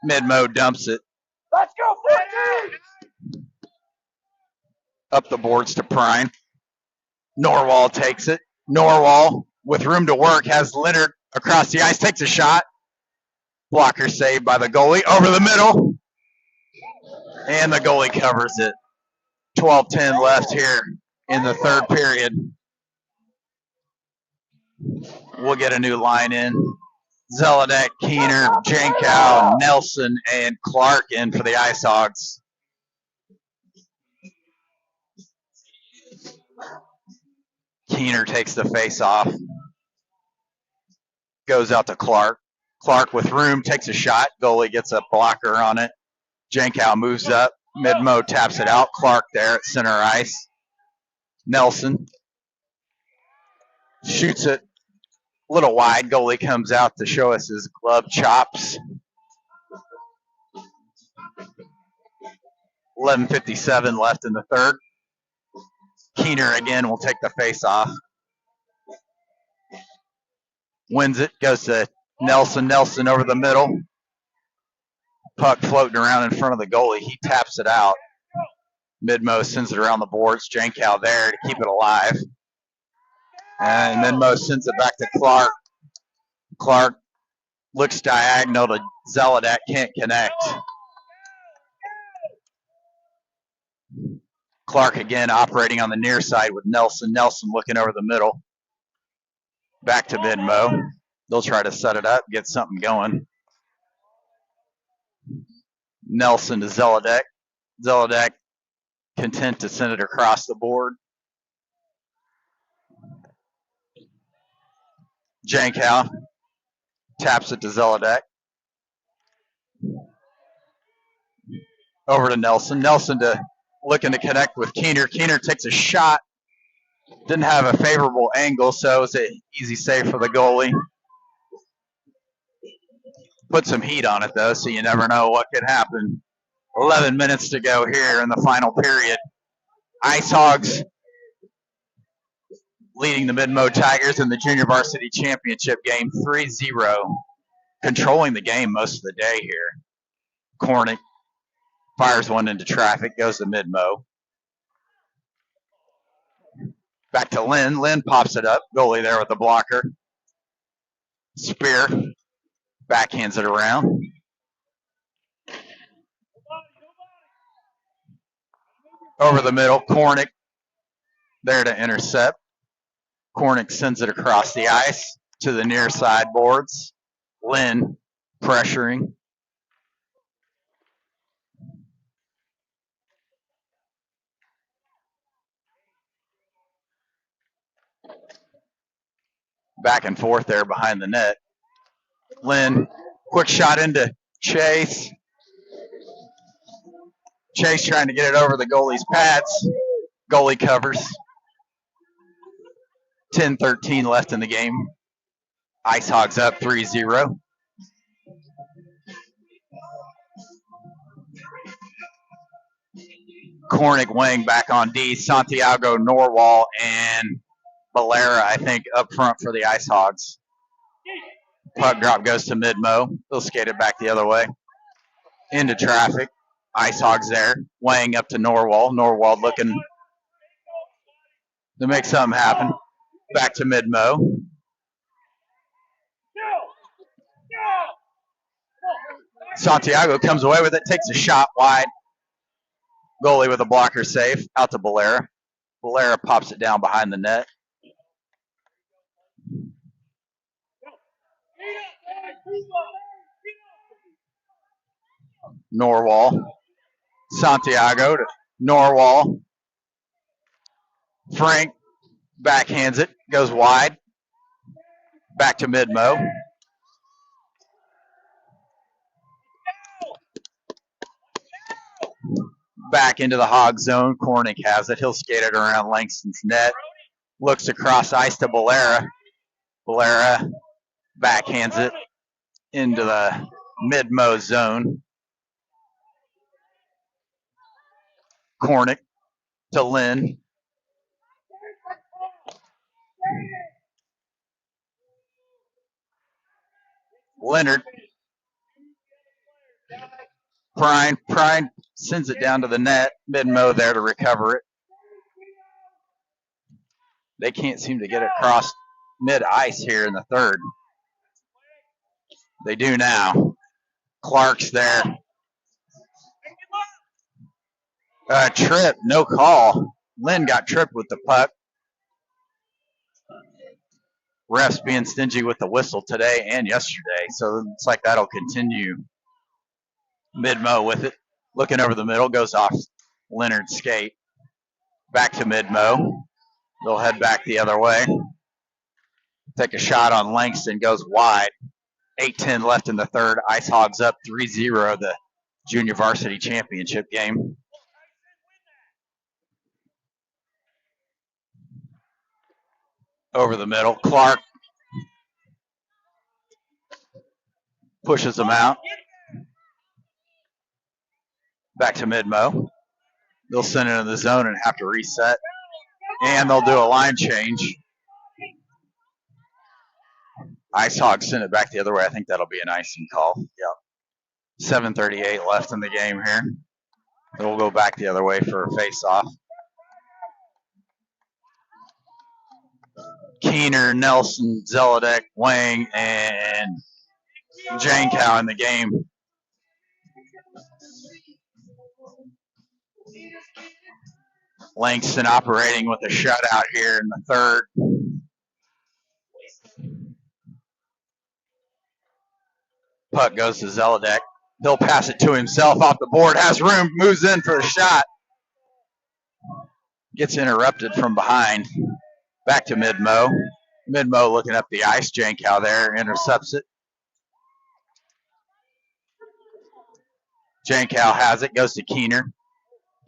MidMo dumps it. Let's go, 14! Up the boards to Prine. Norwall takes it. Norwall, with room to work, has Leonard across the ice, takes a shot. Blocker saved by the goalie. Over the middle. And the goalie covers it. 12-10 left here in the third period. We'll get a new line in. Zelodek, Keener, Jankow, Nelson, and Clark in for the Ice Hogs. Keener takes the face off. Goes out to Clark. Clark with room takes a shot. Goalie gets a blocker on it. Jankow moves up. MidMo taps it out. Clark there at center ice. Nelson shoots it a little wide. Goalie comes out to show us his glove chops. 11:57 left in the third. Keener again will take the face off. Wins it. Goes to Nelson. Nelson over the middle. Puck floating around in front of the goalie. He taps it out. MidMo sends it around the boards. Jankow there to keep it alive. And MidMo sends it back to Clark. Clark looks diagonal to Zelodek. Can't connect. Clark again operating on the near side with Nelson. Nelson looking over the middle. Back to MidMo. They'll try to set it up, get something going. Nelson to Zelodek. Zelodek content to send it across the board. Jankow taps it to Zelodek. Over to Nelson. Nelson looking to connect with Keener. Keener takes a shot. Didn't have a favorable angle, so it was an easy save for the goalie. Put some heat on it, though, so you never know what could happen. 11 minutes to go here in the final period. Ice Hogs leading the MidMo Tigers in the Junior Varsity Championship game 3-0. Controlling the game most of the day here. Cornick fires one into traffic, goes to MidMo. Back to Lynn. Lynn pops it up. Goalie there with the blocker. Spear backhands it around. Over the middle. Cornick there to intercept. Cornick sends it across the ice to the near side boards. Lynn pressuring. Back and forth there behind the net. Lynn, quick shot into Chase. Chase trying to get it over the goalie's pads. Goalie covers. 10:13 left in the game. Ice Hogs up 3-0. Cornick weighing back on D. Santiago, Norwall, and Valera, I think, up front for the Ice Hogs. Puck drop goes to MidMo. They'll skate it back the other way. Into traffic. Ice Hogs there. Weighing up to Norwall. Norwall looking to make something happen. Back to MidMo. Santiago comes away with it. Takes a shot wide. Goalie with a blocker save. Out to Valera. Valera pops it down behind the net. Norwal. Santiago to Norwal. Frank backhands it, goes wide. Back to MidMo. Back into the hog zone. Cornick has it. He'll skate it around Langston's net. Looks across ice to Valera. Valera backhands it into the MidMo zone. Cornick to Lynn. Leonard. Prine sends it down to the net. MidMo there to recover it. They can't seem to get it across mid-ice here in the third. They do now. Clark's there. Trip, no call. Lynn got tripped with the puck. Refs being stingy with the whistle today and yesterday, so it's like that'll continue. MidMo with it. Looking over the middle, goes off Leonard's skate. Back to MidMo. They'll head back the other way. Take a shot on Langston, goes wide. 8:10 left in the third. Ice Hogs up 3-0 the junior varsity championship game. Over the middle. Clark pushes him out. Back to MidMo. They'll send it in the zone and have to reset. And they'll do a line change. Ice Hogs send it back the other way. I think that'll be an icing call. Yep. 7:38 left in the game here. They'll go back the other way for a face-off. Keener, Nelson, Zelodek, Wang, and Jankow in the game. Langston operating with a shutout here in the third. Puck goes to Zelodek. He'll pass it to himself off the board. Has room, moves in for the shot. Gets interrupted from behind. Back to MidMo. MidMo looking up the ice. Jankow there intercepts it. Jankow has it, goes to Keener.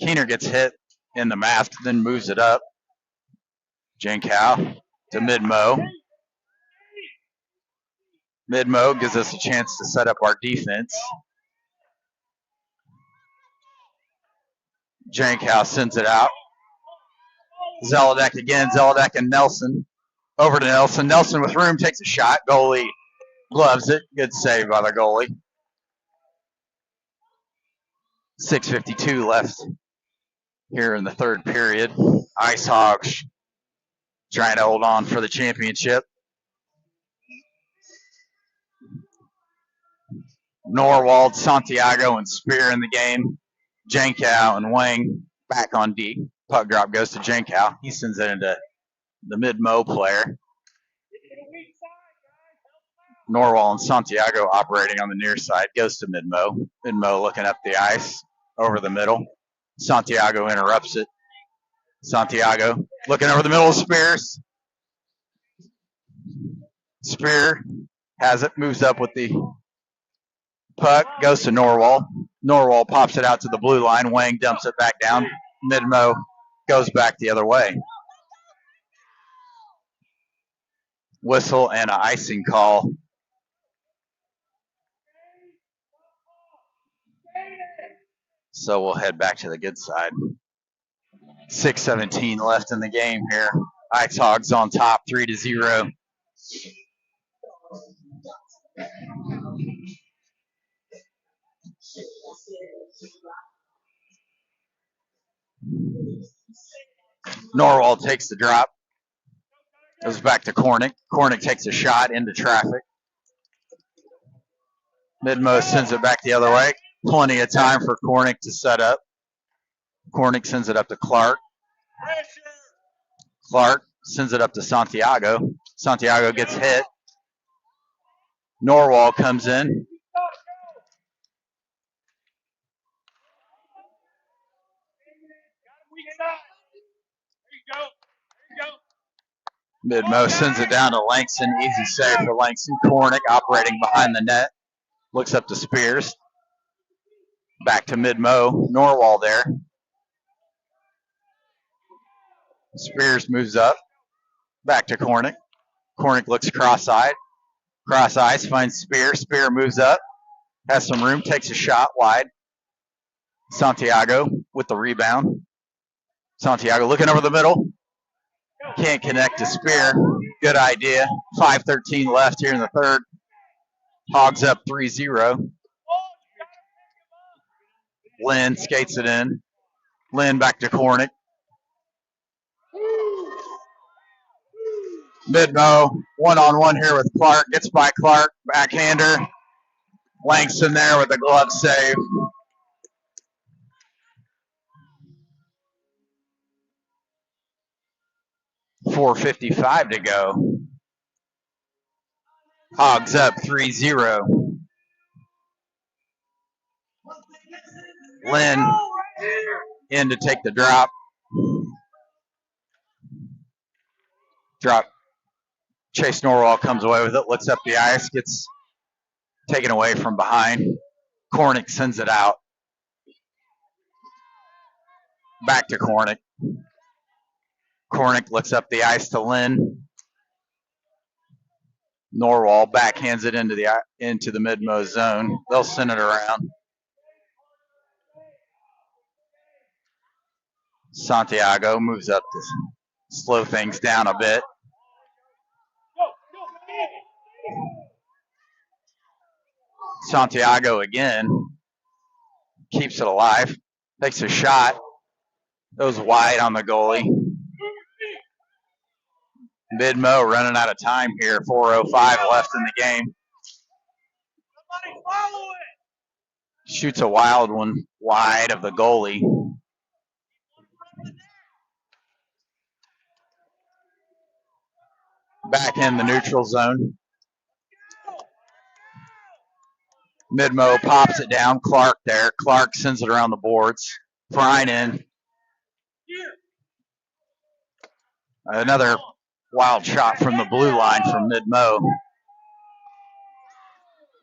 Keener gets hit in the mask, then moves it up. Jankow to MidMo. MidMo gives us a chance to set up our defense. Jankow sends it out. Zelodek again. Zelodek and Nelson. Over to Nelson. Nelson with room takes a shot. Goalie gloves it. Good save by the goalie. 6:52 left here in the third period. Ice Hogs trying to hold on for the championship. Norwald, Santiago, and Spear in the game. Jankow and Wang back on D. Puck drop goes to Jankow. He sends it into the MidMo player. Norwald and Santiago operating on the near side. Goes to MidMo. MidMo looking up the ice over the middle. Santiago interrupts it. Santiago looking over the middle of Spears. Spear has it, moves up with the puck, goes to Norwald. Norwald pops it out to the blue line. Wang dumps it back down. MidMo goes back the other way. Whistle and an icing call. So we'll head back to the good side. 6:17 left in the game here. Ice Hogs on top, 3-0. Norwald takes the drop. Goes back to Cornick. Cornick takes a shot into traffic. MidMo sends it back the other way. Plenty of time for Cornick to set up. Cornick sends it up to Clark. Clark sends it up to Santiago. Santiago gets hit. Norwal comes in. MidMo sends it down to Langston. Easy save for Langston. Cornick operating behind the net. Looks up to Spears. Back to MidMo. Norwal there. Spears moves up. Back to Cornick. Cornick looks cross-eyed. Cross-eyes finds Spear. Spear moves up. Has some room. Takes a shot wide. Santiago with the rebound. Santiago looking over the middle. Can't connect to Spear. Good idea. 5:13 left here in the third. Hogs up 3-0. Lynn skates it in. Lynn back to Cornick. MidMo one-on-one here with Clark. Gets by Clark. Backhander. Langston there with the glove save. .455 to go. Hogs up 3-0. Lynn in to take the drop. Drop. Chase Norwal comes away with it, looks up the ice, gets taken away from behind. Cornick sends it out. Back to Cornick. Cornick looks up the ice to Lynn. Norwal backhands it into the MidMo zone. They'll send it around. Santiago moves up to slow things down a bit. Santiago again keeps it alive. Takes a shot. Goes wide on the goalie. MidMo running out of time here. 4:05 left in the game. Shoots a wild one wide of the goalie. Back in the neutral zone. MidMo pops it down. Clark there. Clark sends it around the boards. Prine in. Another wild shot from the blue line from MidMo.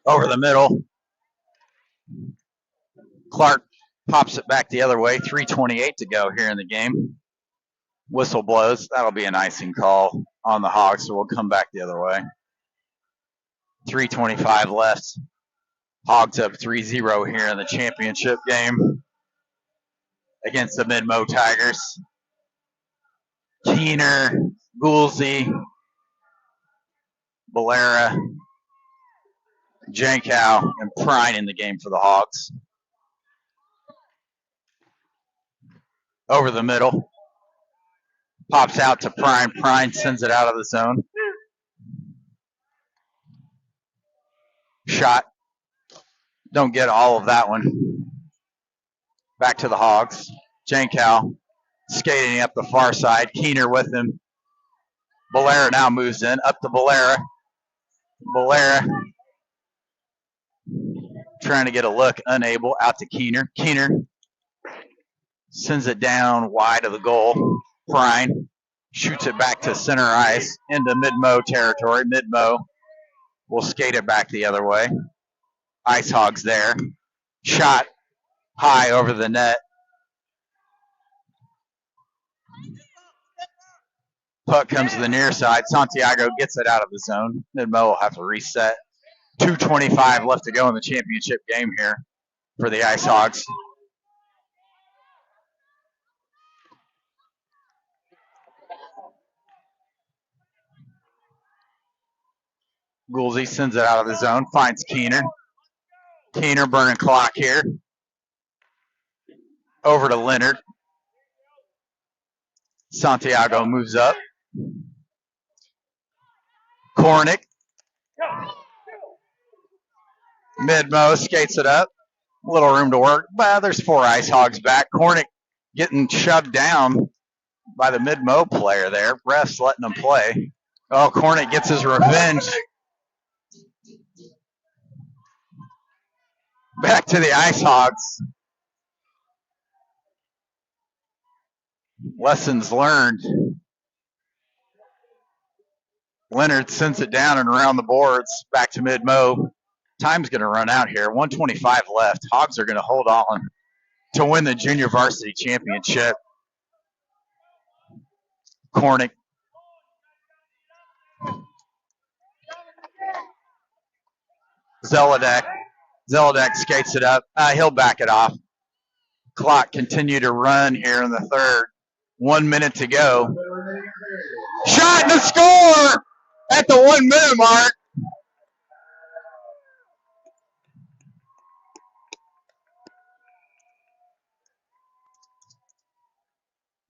Over the middle. Clark pops it back the other way. 3:28 to go here in the game. Whistle blows. That'll be an icing call on the Hogs, so we'll come back the other way. 3:25 left. Hogs up 3-0 here in the championship game against the MidMo Tigers. Keener, Goolsey, Valera, Jankow, and Prine in the game for the Hogs. Over the middle. Pops out to Prine. Prine sends it out of the zone. Shot. Don't get all of that one. Back to the Hogs. Jankow skating up the far side. Keener with him. Valera now moves in. Up to Valera. Valera trying to get a look. Unable. Out to Keener. Keener sends it down wide of the goal. Prine shoots it back to center ice into MidMo territory. MidMo will skate it back the other way. Ice Hogs there. Shot high over the net. Puck comes to the near side. Santiago gets it out of the zone. MidMo will have to reset. 2:25 left to go in the championship game here for the Ice Hogs. Goolsey sends it out of the zone. Finds Keener. Keener burning clock here. Over to Leonard. Santiago moves up. Cornick. MidMo skates it up. A little room to work. But there's 4 Ice Hogs back. Cornick getting shoved down by the MidMo player there. Refs letting him play. Oh, Cornick gets his revenge. Back to the Ice Hogs. Lessons learned. Leonard sends it down and around the boards. Back to MidMo. Time's going to run out here. 125 left. Hogs are going to hold on to win the junior varsity championship. Cornick. Zelodek skates it up. He'll back it off. Clock continue to run here in the third. 1 minute to go. Shot and a score at the 1 minute mark.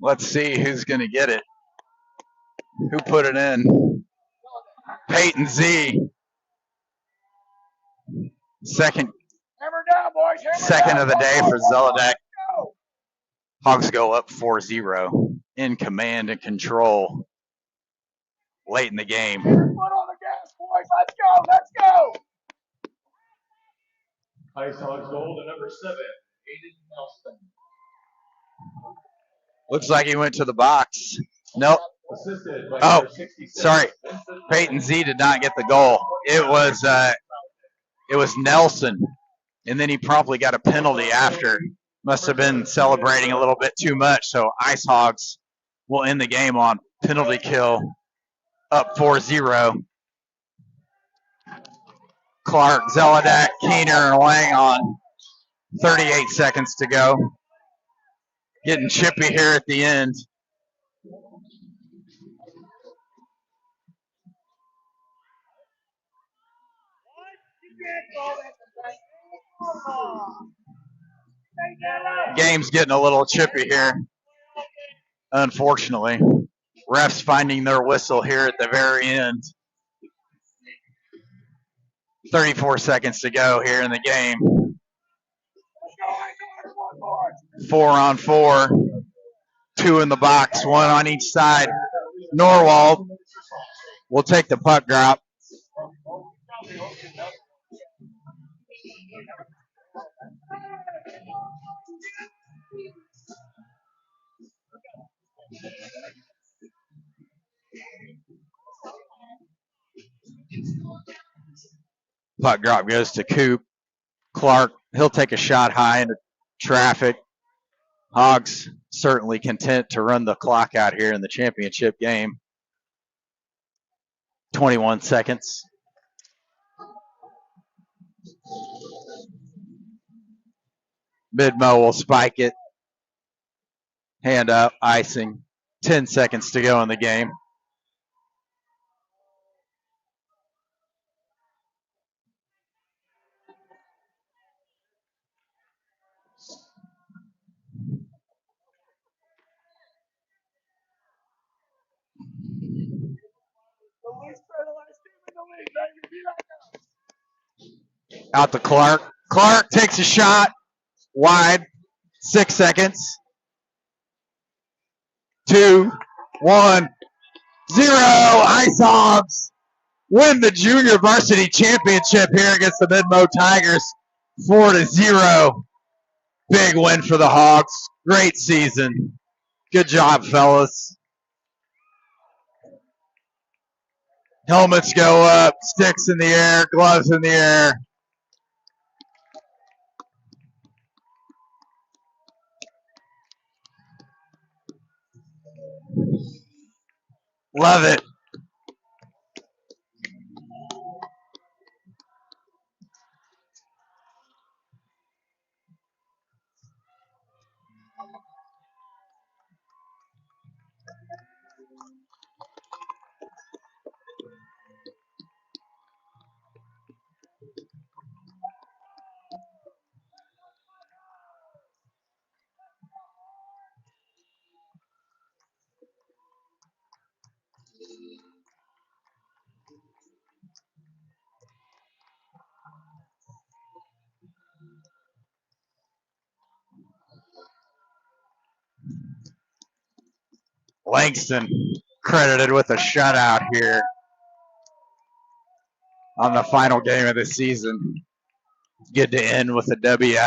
Let's see who's going to get it. Who put it in? Peyton Z. Second of the day for Zelodek. Hogs go up 4-0. In command and control late in the game. Foot on the gas, boys. Let's go. Ice Hogs goal to number 7, Aiden Nelson. Looks like he went to the box. Nope. Assisted by Oh, number 66. sorry. Peyton Z did not get the goal. It was Nelson, and then he promptly got a penalty after. Must have been celebrating a little bit too much. So Ice Hogs will end the game on penalty kill, up 4-0. Clark, Zelodek, Keener, and Lang on 38 seconds to go. Getting chippy here at the end. Game's getting a little chippy here, unfortunately. Refs finding their whistle here at the very end. 34 seconds to go here in the game. 4-on-4. 2 in the box, 1 on each side. Norwald will take the puck drop. Puck drop goes to Coop. Clark, he'll take a shot high into traffic. Hogs certainly content to run the clock out here in the championship game. 21 seconds. MidMo will spike it. Hand up, icing. 10 seconds to go in the game. Out to Clark. Clark takes a shot. Wide. 6 seconds. 2, 1, 0. Ice Hogs win the junior varsity championship here against the MidMo Tigers. 4-0. Big win for the Hogs. Great season. Good job, fellas. Helmets go up, sticks in the air, gloves in the air. Love it. Langston credited with a shutout here on the final game of the season. Good to end with a W.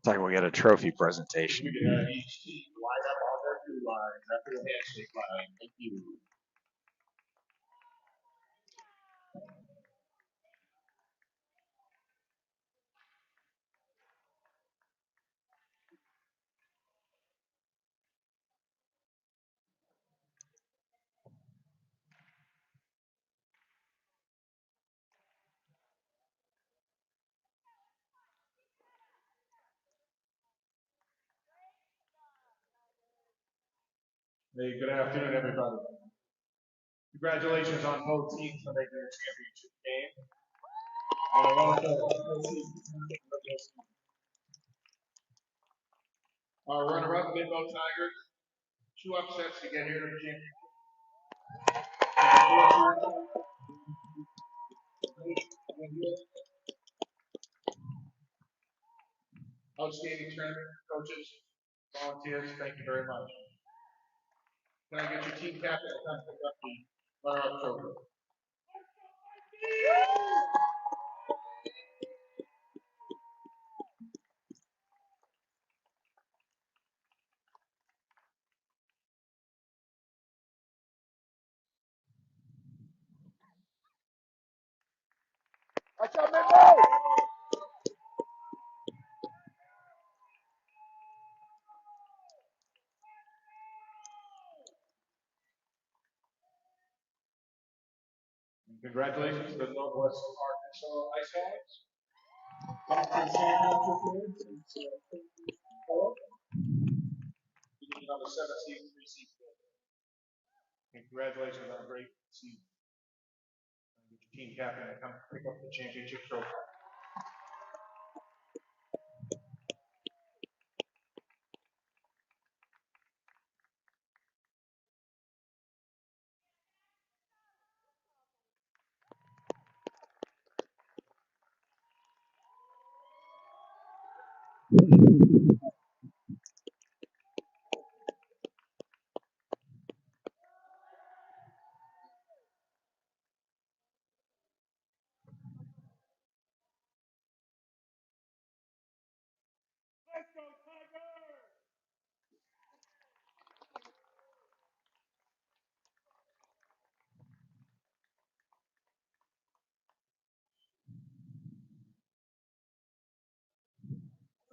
It's like we got a trophy presentation. We can have each team line up on their two lines after the handshake line. Thank you. Hey, good afternoon, everybody. Congratulations on both teams for making the championship game. I want to our runner-up, MidMo Tigers, 2 upsets to get here to the championship. Outstanding tournament, coaches, volunteers, thank you very much. Can I get your team captain to come pick up the runner-up trophy? Congratulations to the Northwest Arkansas Ice Hogs. On the 17th preseason. And congratulations on a great season. Get your team captain to come pick up the championship trophy.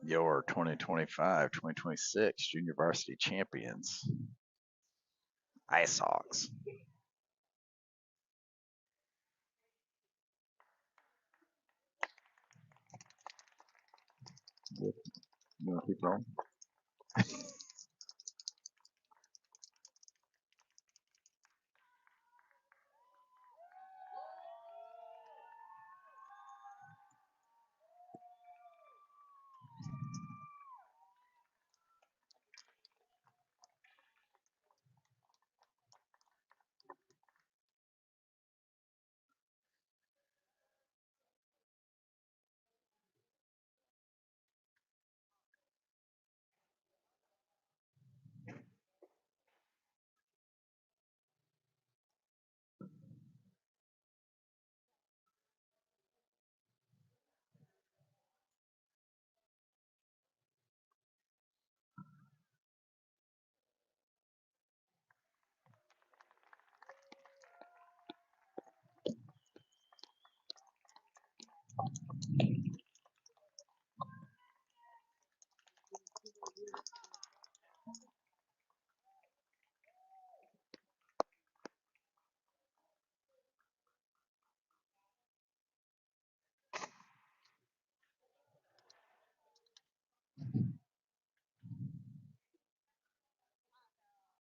Your 2025-2026 junior varsity champions, Ice Hogs. You want to keep rolling?